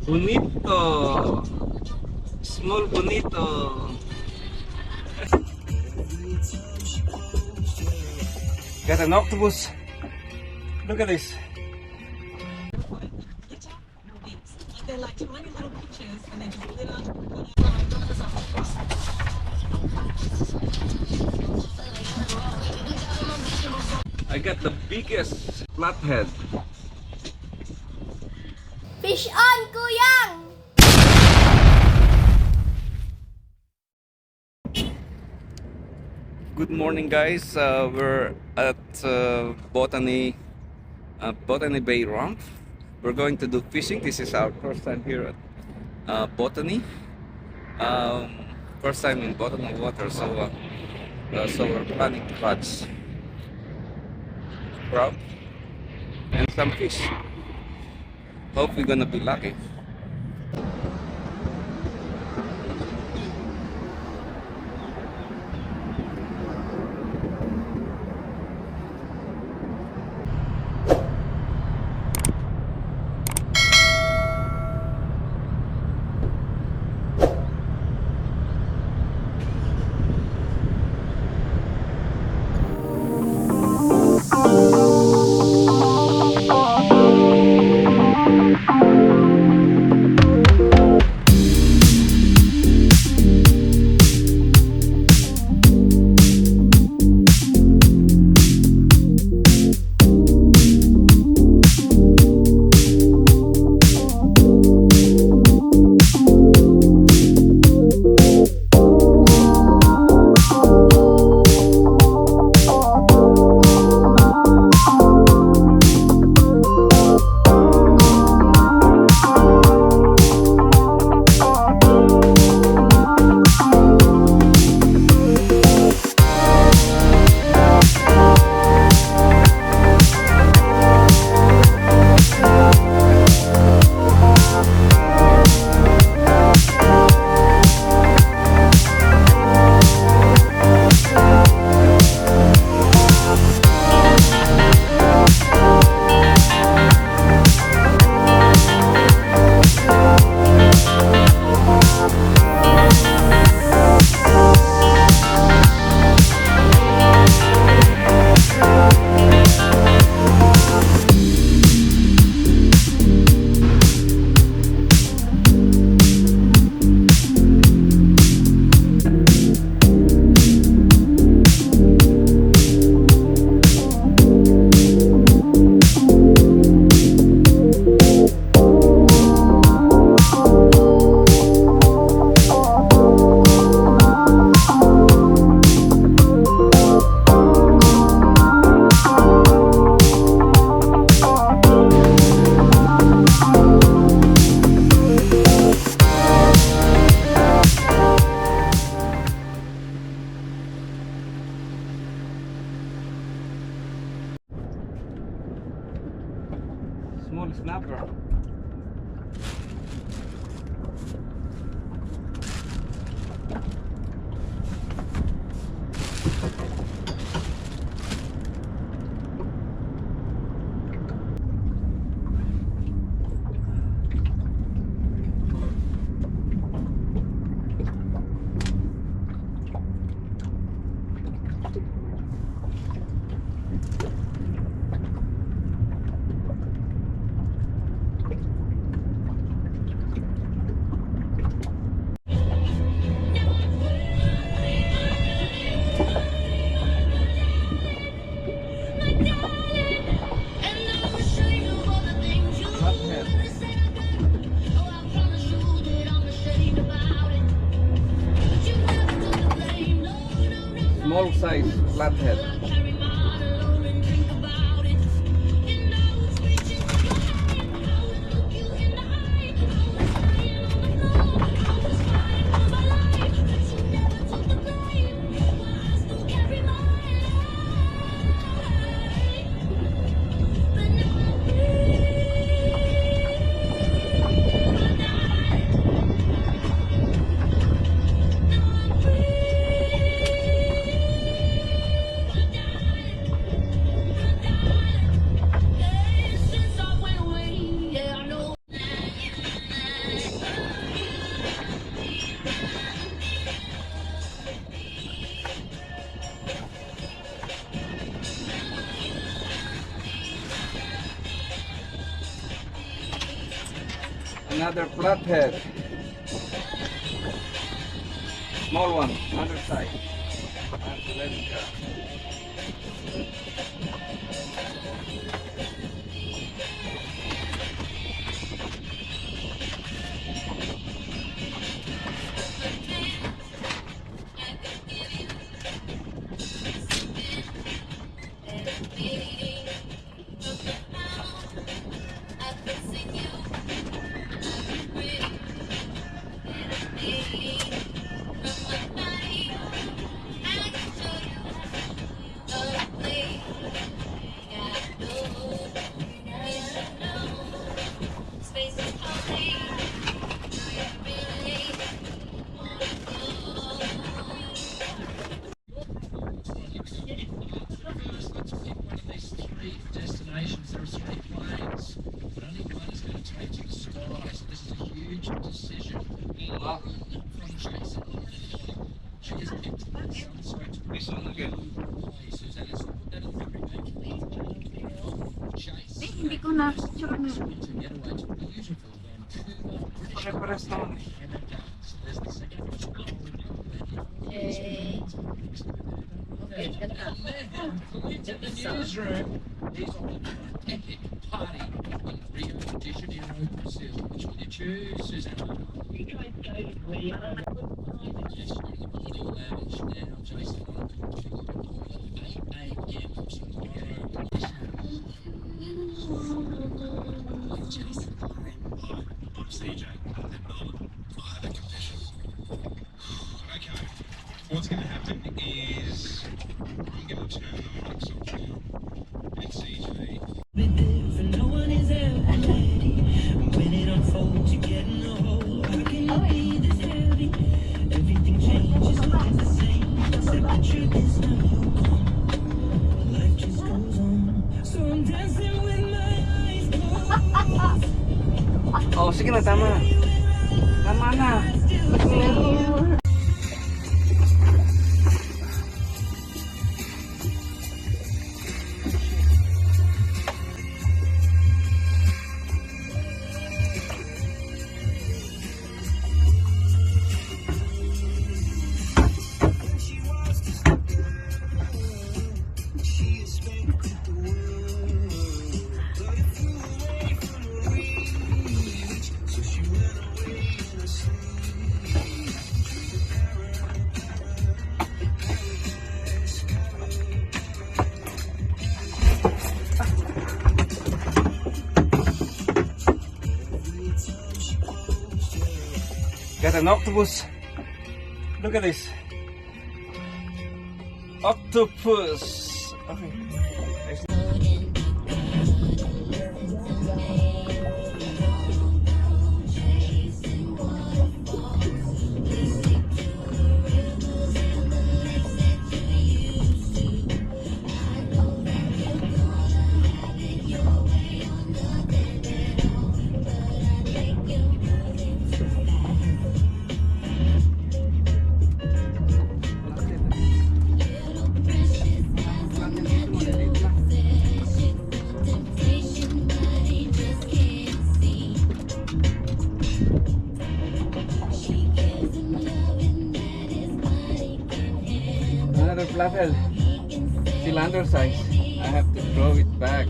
Bonito. Small bonito. Got an octopus. Look at this. They're like tiny little pictures and they just glitter. I got the biggest flathead. Fish on, Kuyang! Good morning, guys. We're at Botany Bay Ramp. We're going to do fishing. This is our first time here at Botany. First time in Botany water, so we're planning to catch crab and some fish. Hope we're gonna be lucky. Small snapper. Small size flathead. Another flathead. Small one, undersized. And let it go. Destinations, there are three planes, but only one is going to take to the sky. So this is a huge decision. Wow. From Jason, she has picked some sort of This one again. Susan, let's put that in the Chase. Hindi ko na picture na. To get away to beautiful Vancouver, British Pare-pares naman eh. Canada. So there's the second into the newsroom. He's on an epic party in Rio de Janeiro, Brazil. Which will you choose, Susanna? Yes, you're in the Botany Lounge now, Jason. I'm 8 a.m. tomorrow. Jason Lauren. Hi, I'm CJ in Melbourne. I have a confession. Okay, what's going to happen is I'm going to turn the mics off now. And CJ. No one is ever ready. When it unfolds, you get in a hole. How can you be this heavy? Everything changes, nothing's the same. Except the truth is now you're gone. Life just goes on. So I'm dancing with my eyes closed. Oh, sige na, tama. Tama na. Got an octopus. Look at this. Octopus. Okay. Another flathead. Still undersized. I have to throw it back.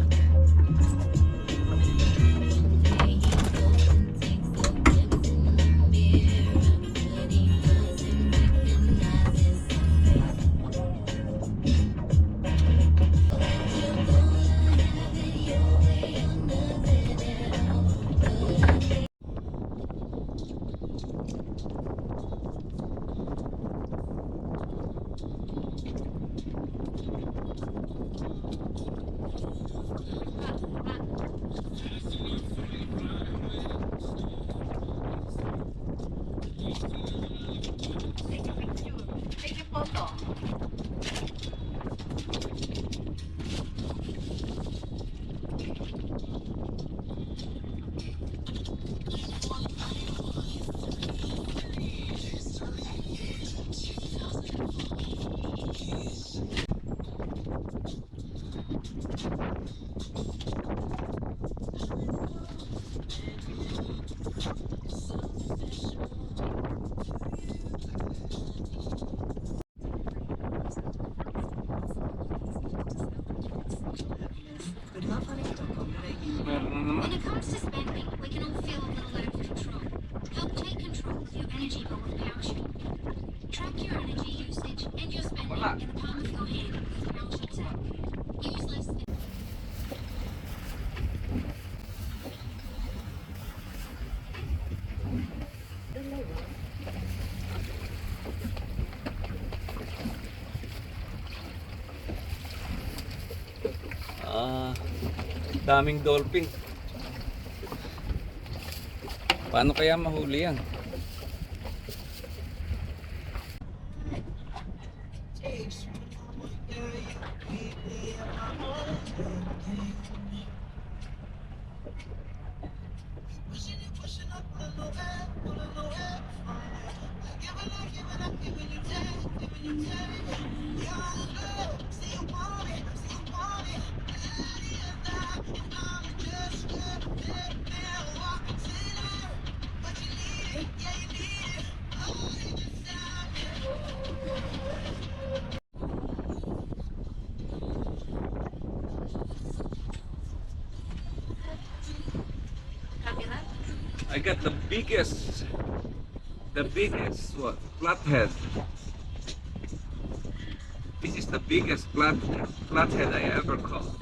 Daming dolphin. Paano kaya mahuli yan? I got the biggest what? Flathead. This is the biggest flathead I ever caught.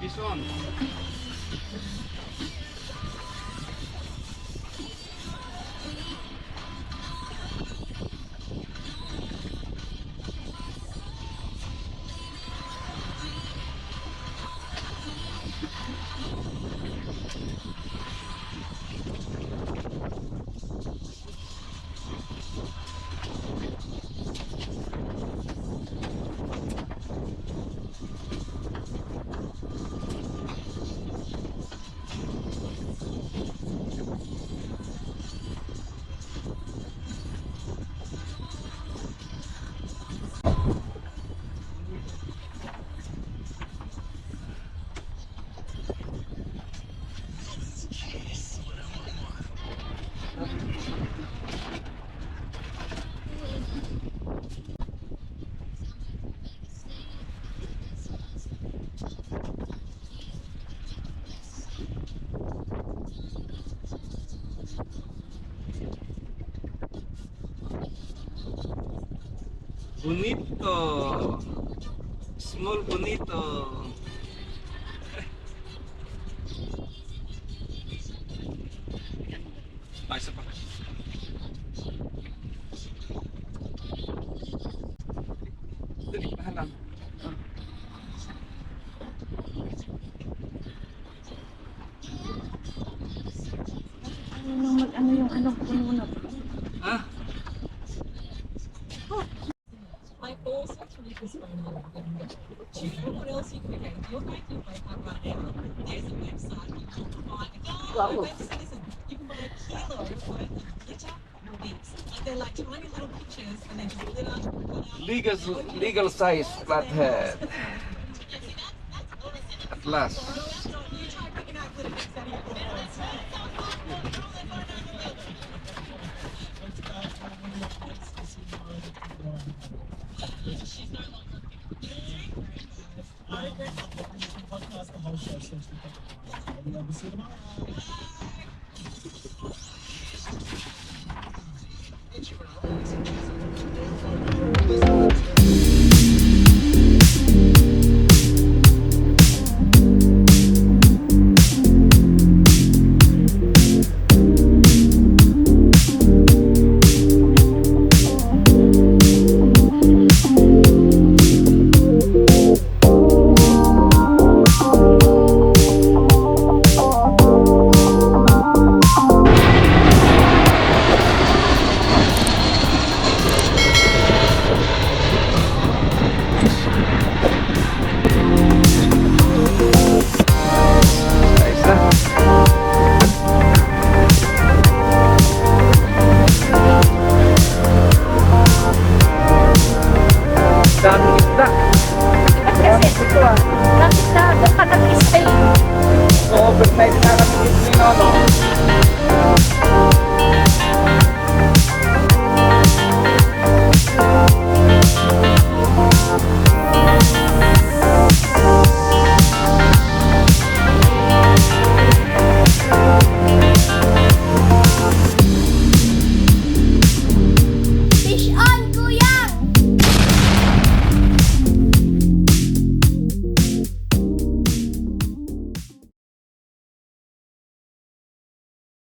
Fish on. Bonito. Small bonito. Ay, isa pa. Dali, pahalang. Ano yung ano puno na? Ah, My whole section is just phone number. Do you know what else you can do? You're making my up right now. There's a website you can buy. Listen, you can buy a kilo worth of glitter leaves. Like they're like tiny little pictures and then just glitter. legal size flathead. At last. You try picking out glitter bits out of your clothes. Podcast the whole show since we got the